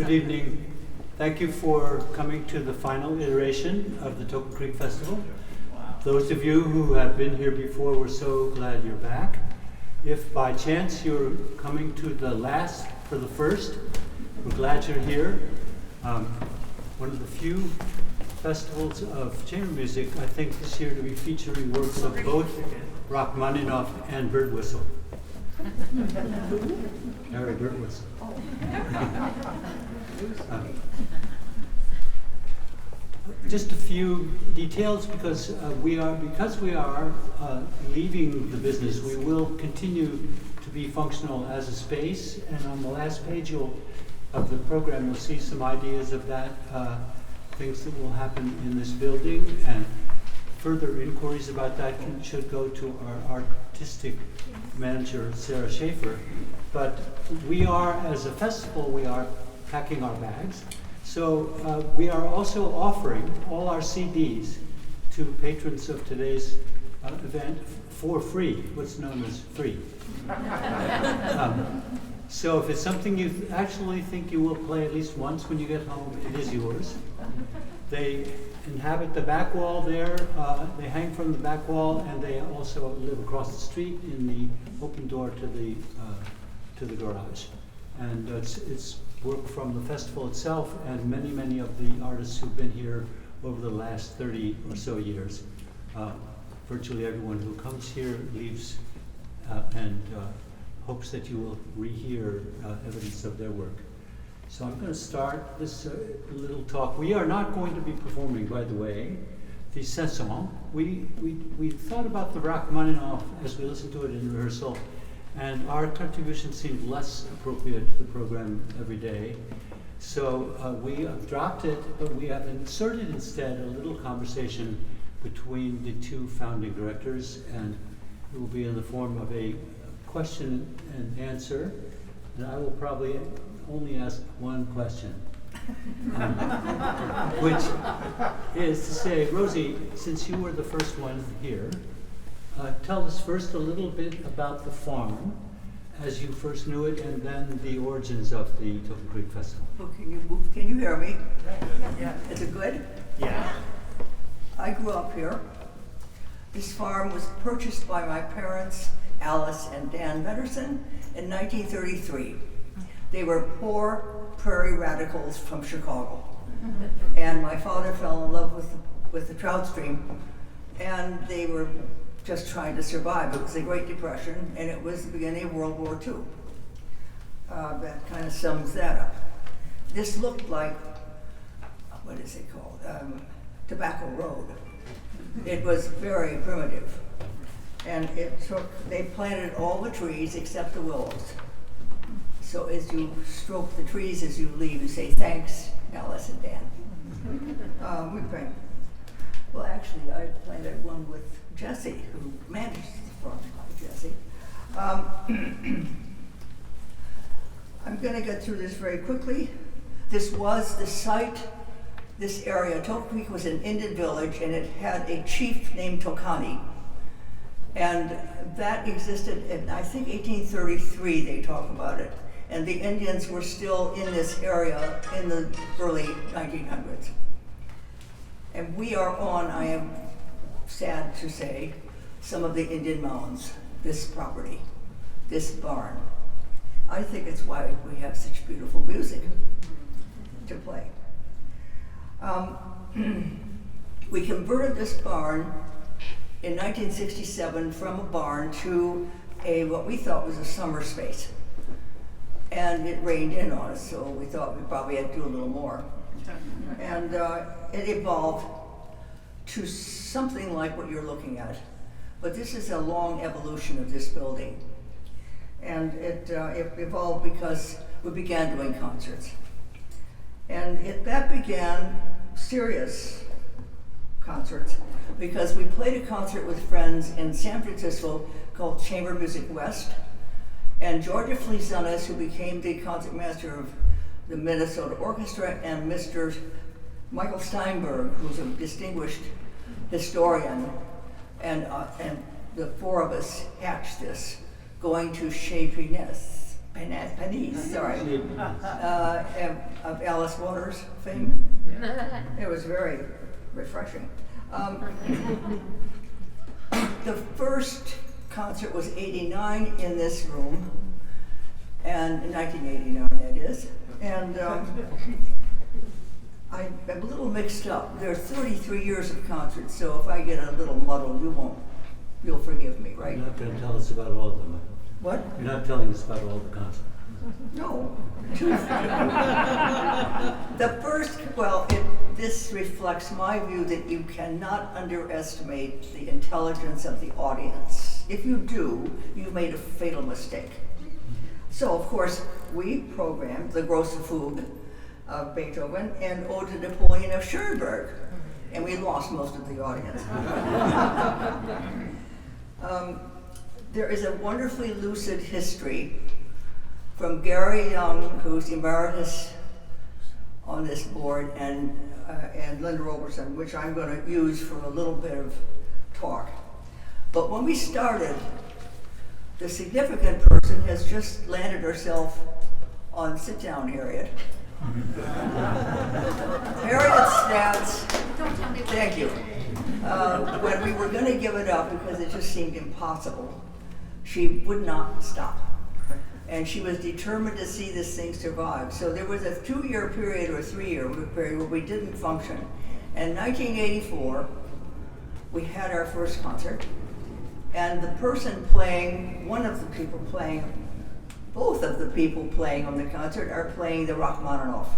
Good evening. Thank you for coming to the final iteration of the Token Creek Festival. Those of you who have been here before, we're so glad you're back. If by chance you're coming to the last for the first, we're glad you're here. One of the few festivals of chamber music, I think, this year to be featuring works of both Rachmaninoff and bird whistle. Mary bird whistle. Just a few details because we are leaving the business. We will continue to be functional as a space, and on the last page of the program you'll see some ideas of that, things that will happen in this building, and further inquiries about that should go to our artistic manager, Sarah Schaffer. But we are, as a festival, we are packing our bags. So we are also offering all our CDs to patrons of today's event for free, what's known as free. So if it's something you actually think you will play at least once when you get home, it is yours. They inhabit the back wall there, they hang from the back wall, and they also live across the street in the open door to the garage. And it's work from the festival itself and many of the artists who've been here over the last 30 or so years. Virtually everyone who comes here leaves and hopes that you will rehear evidence of their work. So I'm going to start this little talk. We are not going to be performing, by the way, the chanson. We thought about the Rachmaninoff as we listened to it in rehearsal, and our contribution seemed less appropriate to the program every day. So we have dropped it, but we have inserted instead a little conversation between the two founding directors, and it will be in the form of a question and answer. And I will probably only ask one question, which is to say, Rosie, since you were the first one here, tell us first a little bit about the farm as you first knew it, and then the origins of the Token Creek Festival. Oh, can you hear me? Yeah. Is it good? Yeah. I grew up here. This farm was purchased by my parents, Alice and Dan Vetterson, in 1933. They were poor prairie radicals from Chicago. And my father fell in love with the trout stream, and they were just trying to survive. It was the Great Depression, and it was the beginning of World War II. That kind of sums that up. This looked like, what is it called? Tobacco Road. It was very primitive. And they planted all the trees except the willows. So as you stroke the trees as you leave, you say, thanks, Alice and Dan. We pray. Well, actually, I planted one with Jesse, who managed the farm. Jesse. I'm going to get through this very quickly. This was the site, this area. Token Creek was an Indian village, and it had a chief named Tokani. And that existed in, I think, 1833, they talk about it. And the Indians were still in this area in the early 1900s. And we are on, I am sad to say, some of the Indian mounds, this property, this barn. I think it's why we have such beautiful music to play. We converted this barn in 1967 from a barn to what we thought was a summer space. And it rained in on us, so we thought we probably had to do a little more. And it evolved to something like what you're looking at. But this is a long evolution of this building. And it evolved because we began doing concerts. And that began serious concerts, because we played a concert with friends in San Francisco called Chamber Music West. And Georgia Fleezonis, who became the concertmaster of the Minnesota Orchestra, and Mr. Michael Steinberg, who's a distinguished historian, and the four of us hatched this, going to Chez Finesse Pennies, sorry, of Alice Waters fame. It was very refreshing. The first concert was '89 in this room, and in 1989 that is, and I'm a little mixed up. There are 33 years of concerts, so if I get a little muddled, you'll forgive me, right? You're not going to tell us about all of them. What? You're not telling us about all the concerts. No. The first, this reflects my view that you cannot underestimate the intelligence of the audience. If you do, you've made a fatal mistake. So, of course, we programmed the Grosse Fuge of Beethoven and Ode to Napoleon of Schoenberg, and we lost most of the audience. There is a wonderfully lucid history from Gary Young, who's the emeritus on this board, and Linda Roberson, which I'm going to use for a little bit of talk. But when we started, the significant person has just landed herself on sit-down, Harriet. Harriet Stats, thank you. When we were going to give it up because it just seemed impossible, she would not stop. And she was determined to see this thing survive. So there was a 2-year period or a 3-year period where we didn't function. In 1984, we had our first concert, and the person playing, one of the people playing, both of the people playing on the concert are playing the Rachmaninoff.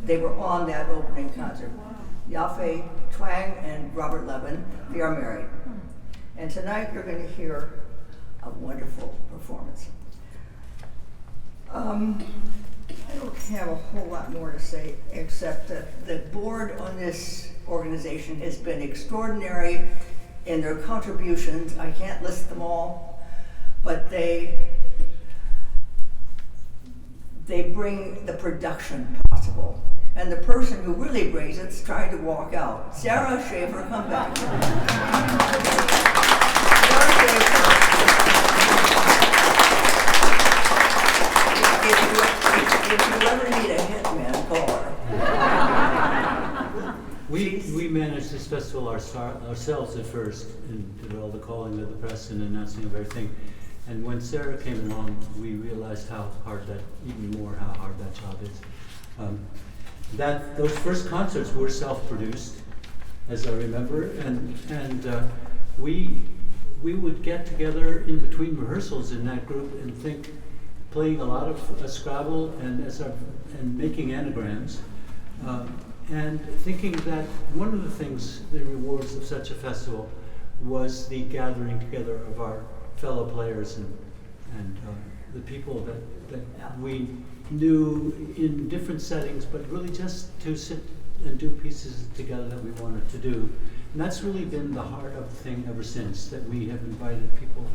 They were on that opening concert. Ya-Fei Chuang and Robert Levin, they are married. And tonight you're going to hear a wonderful performance. I don't have a whole lot more to say except that the board on this organization has been extraordinary in their contributions. I can't list them all, but they bring the production possible. And the person who really brings it's trying to walk out. Sarah Schaffer, come back. Sarah Schaffer. If you ever need a hitman, call her. We managed this festival ourselves at first and did all the calling of the press and announcing of everything. And when Sarah came along, we realized how hard that job is. Those first concerts were self-produced, as I remember, and we would get together in between rehearsals in that group and playing a lot of Scrabble and making anagrams, and thinking that one of the things, the rewards of such a festival, was the gathering together of our fellow players and the people that we knew in different settings, but really just to sit and do pieces together that we wanted to do. And that's really been the heart of the thing ever since, that we have invited people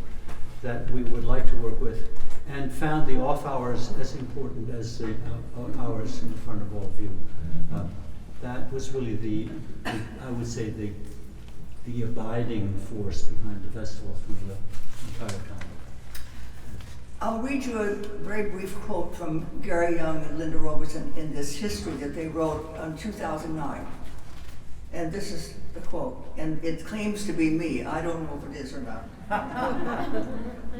that we would like to work with and found the off hours as important as the hours in front of all of you. That was really I would say the abiding force behind the festival through the entire time. I'll read you a very brief quote from Gary Young and Linda Roberson in this history that they wrote in 2009. And this is the quote, and it claims to be me. I don't know if it is or not.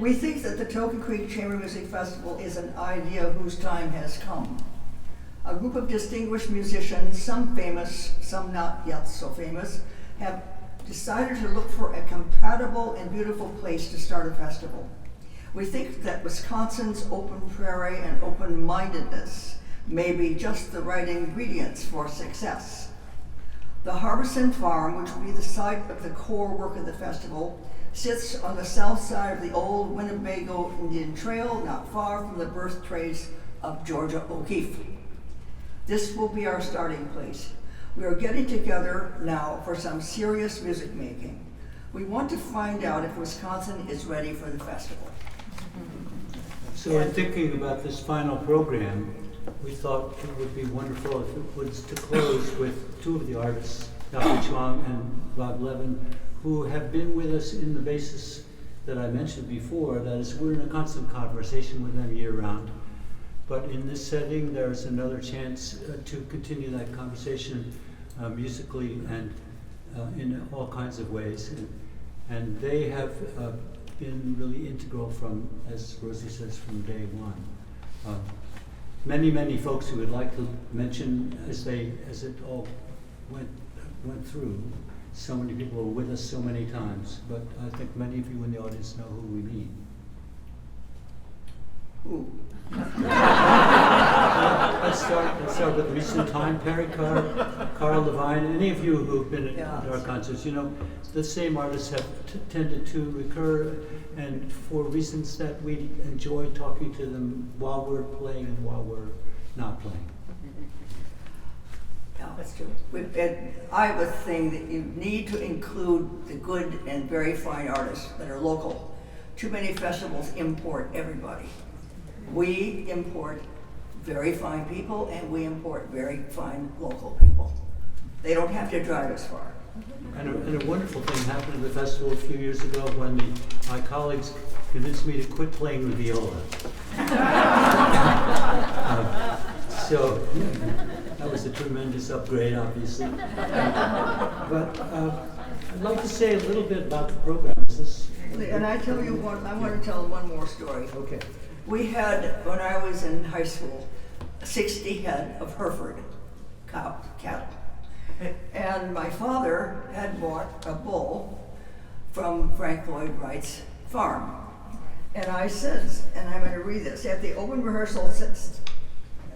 We think that the Token Creek Chamber Music Festival is an idea whose time has come. A group of distinguished musicians, some famous, some not yet so famous, have decided to look for a compatible and beautiful place to start a festival. We think that Wisconsin's open prairie and open-mindedness may be just the right ingredients for success. The Harbison Farm, which will be the site of the core work of the festival, sits on the south side of the old Winnebago Indian Trail, not far from the birthplace of Georgia O'Keeffe. This will be our starting place. We are getting together now for some serious music making. We want to find out if Wisconsin is ready for the festival. So in thinking about this final program, we thought it would be wonderful if it was to close with two of the artists, Ya-Fei Chuang and Levin, who have been with us in the basis that I mentioned before. That is, we're in a constant conversation with them year-round. But in this setting, there's another chance to continue that conversation musically and in all kinds of ways. And they have been really integral from, as Rosie says, from day one. Many folks who would like to mention as it all went through. So many people were with us so many times, but I think many of you in the audience know who we mean. Who? Let's start with recent time. Perry Carl Levin, any of you who've been at our concerts, you know, the same artists have tended to recur, and for reasons that we enjoy talking to them while we're playing and while we're not playing. Yeah, that's true. I have a thing that you need to include the good and very fine artists that are local. Too many festivals import everybody. We import very fine people, and we import very fine local people. They don't have to drive as far. And a wonderful thing happened at the festival a few years ago when my colleagues convinced me to quit playing the viola. So that was a tremendous upgrade, obviously. But I'd like to say a little bit about the program. And I tell you what, I want to tell one more story. Okay. We had, when I was in high school, 60 head of Hereford cattle. And my father had bought a bull from Frank Lloyd Wright's farm. And I says, and I'm going to read this, at the open rehearsal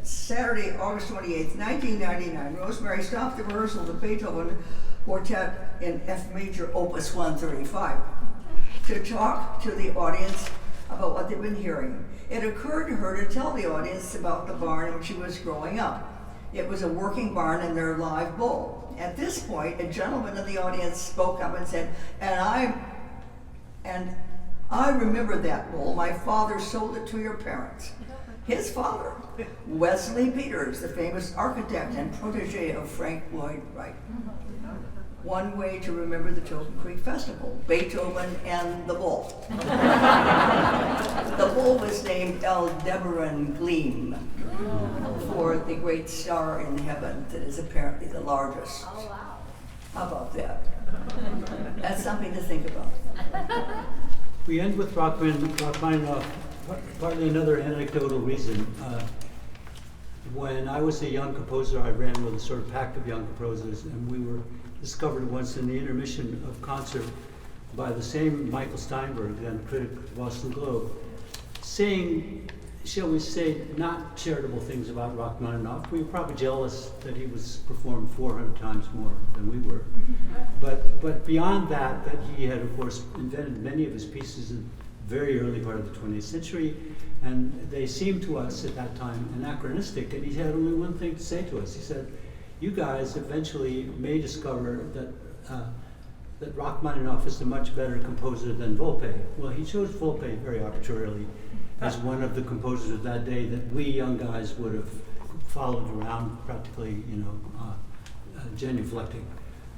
Saturday, August 28th, 1999, Rosemary stopped the rehearsal of the Beethoven Quartet in F major, Opus 135, to talk to the audience about what they've been hearing. It occurred to her to tell the audience about the barn when she was growing up. It was a working barn and their live bull. At this point, a gentleman in the audience spoke up and said, and I remember that bull. My father sold it to your parents. His father, Wesley Peters, the famous architect and protege of Frank Lloyd Wright. One way to remember the Token Creek Festival, Beethoven and the bull. The bull was named Aldebaran Gleam for the great star in heaven that is apparently the largest. Oh, wow. How about that? That's something to think about. We end with Rachmaninoff, partly another anecdotal reason. When I was a young composer, I ran with a sort of pack of young composers, and we were discovered once in the intermission of concert by the same Michael Steinberg, then critic of the Boston Globe, saying, shall we say, not charitable things about Rachmaninoff. We were probably jealous that he was performed 400 times more than we were. But beyond that he had, of course, invented many of his pieces in the very early part of the 20th century, and they seemed to us at that time anachronistic, and he had only one thing to say to us. He said, you guys eventually may discover that Rachmaninoff is a much better composer than Volpe. Well, he chose Volpe very arbitrarily as one of the composers of that day that we young guys would have followed around practically, genuflecting.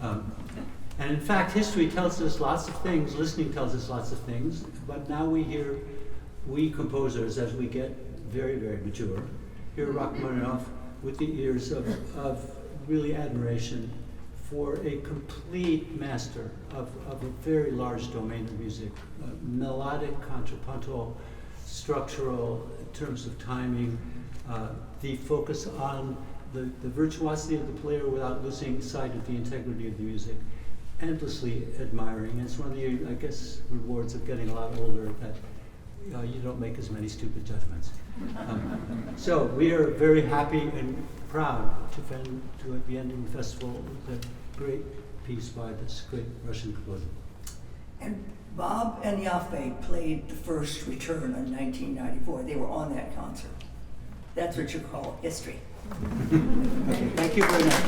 And in fact, history tells us lots of things, listening tells us lots of things, but now we composers, as we get very, very mature, hear Rachmaninoff with the ears of really admiration for a complete master of a very large domain of music, melodic, contrapuntal, structural, in terms of timing, the focus on the virtuosity of the player without losing sight of the integrity of the music. Endlessly admiring. And it's one of the, I guess, rewards of getting a lot older, that you don't make as many stupid judgments. So we are very happy and proud to be ending the festival with a great piece by this great Russian composer. And Bob and Ya-Fei played the first return in 1994. They were on that concert. That's what you call history. Okay, thank you very much.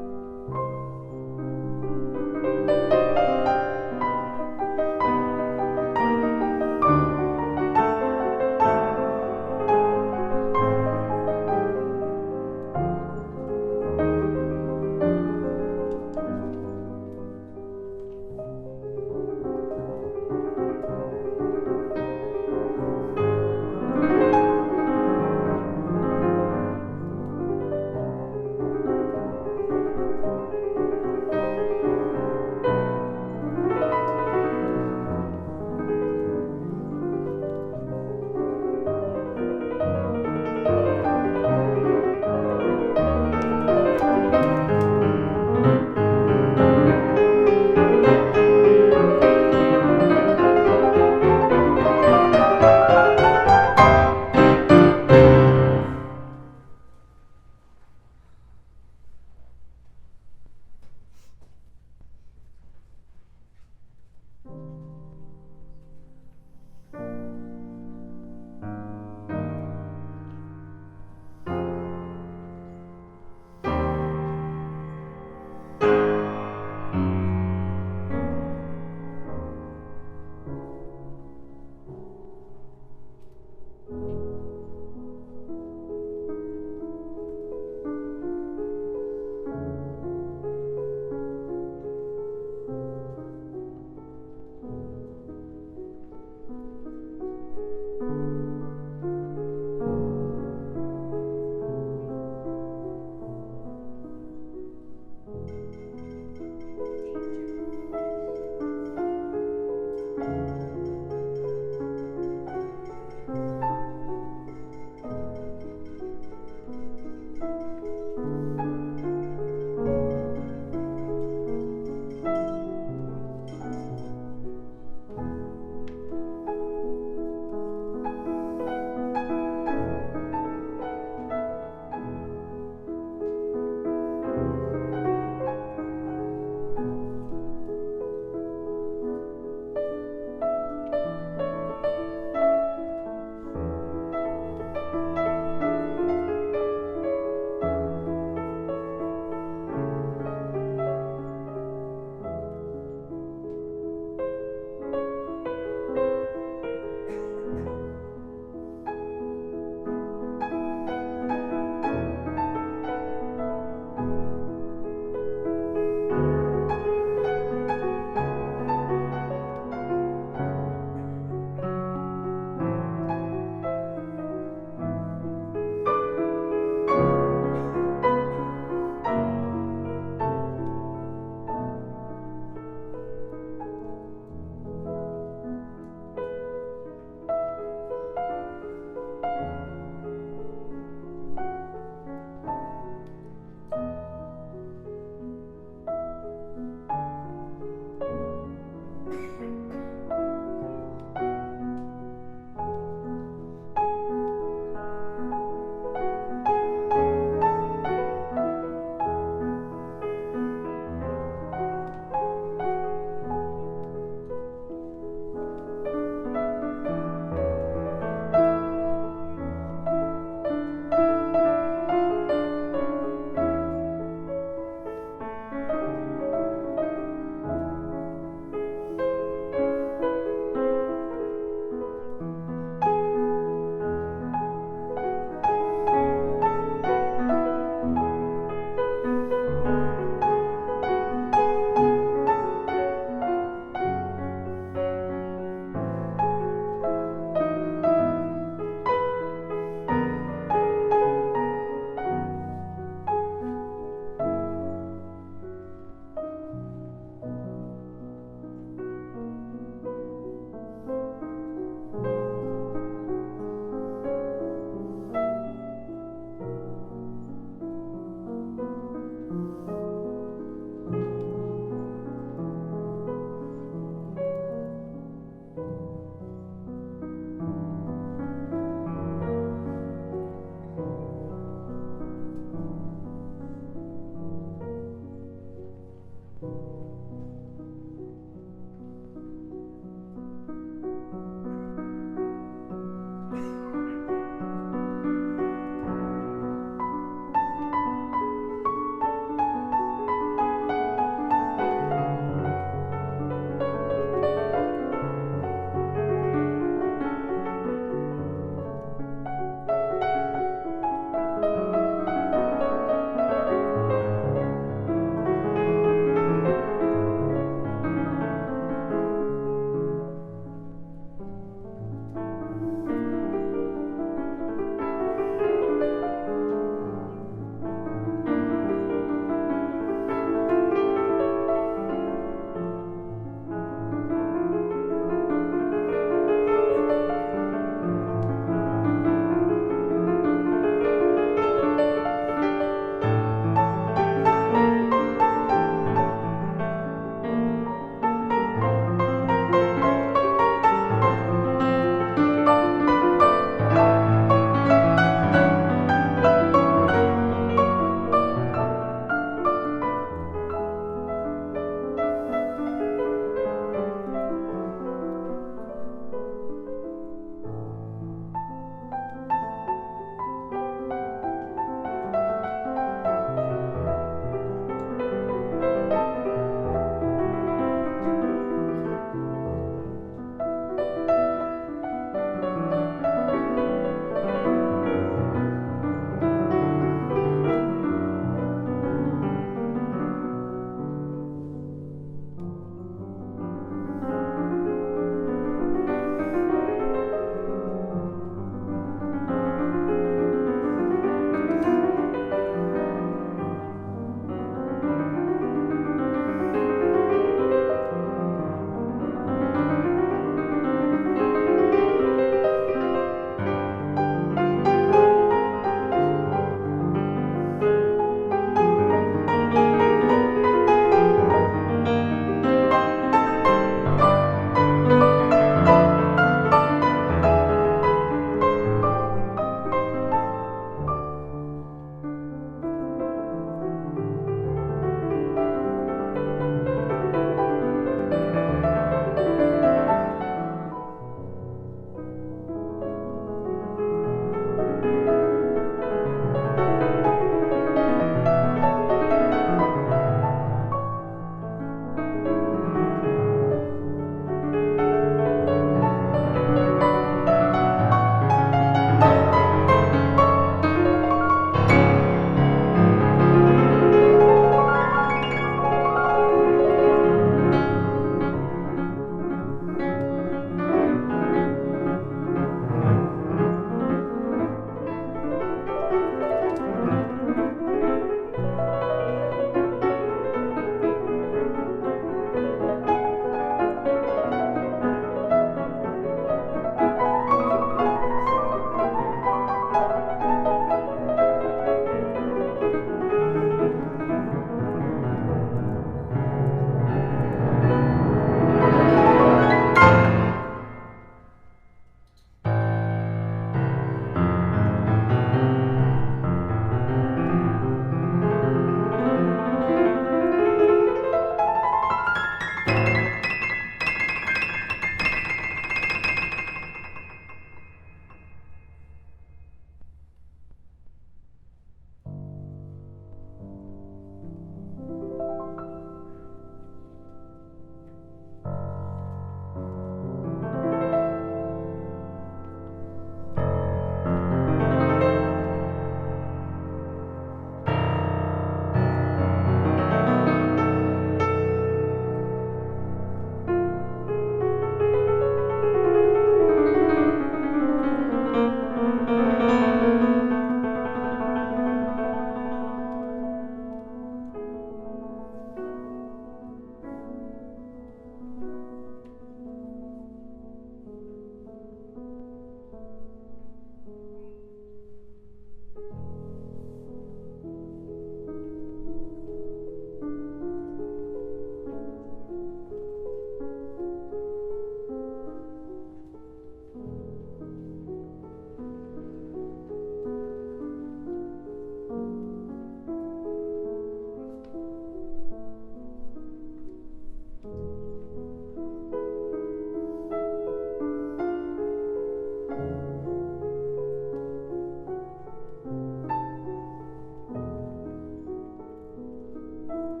you.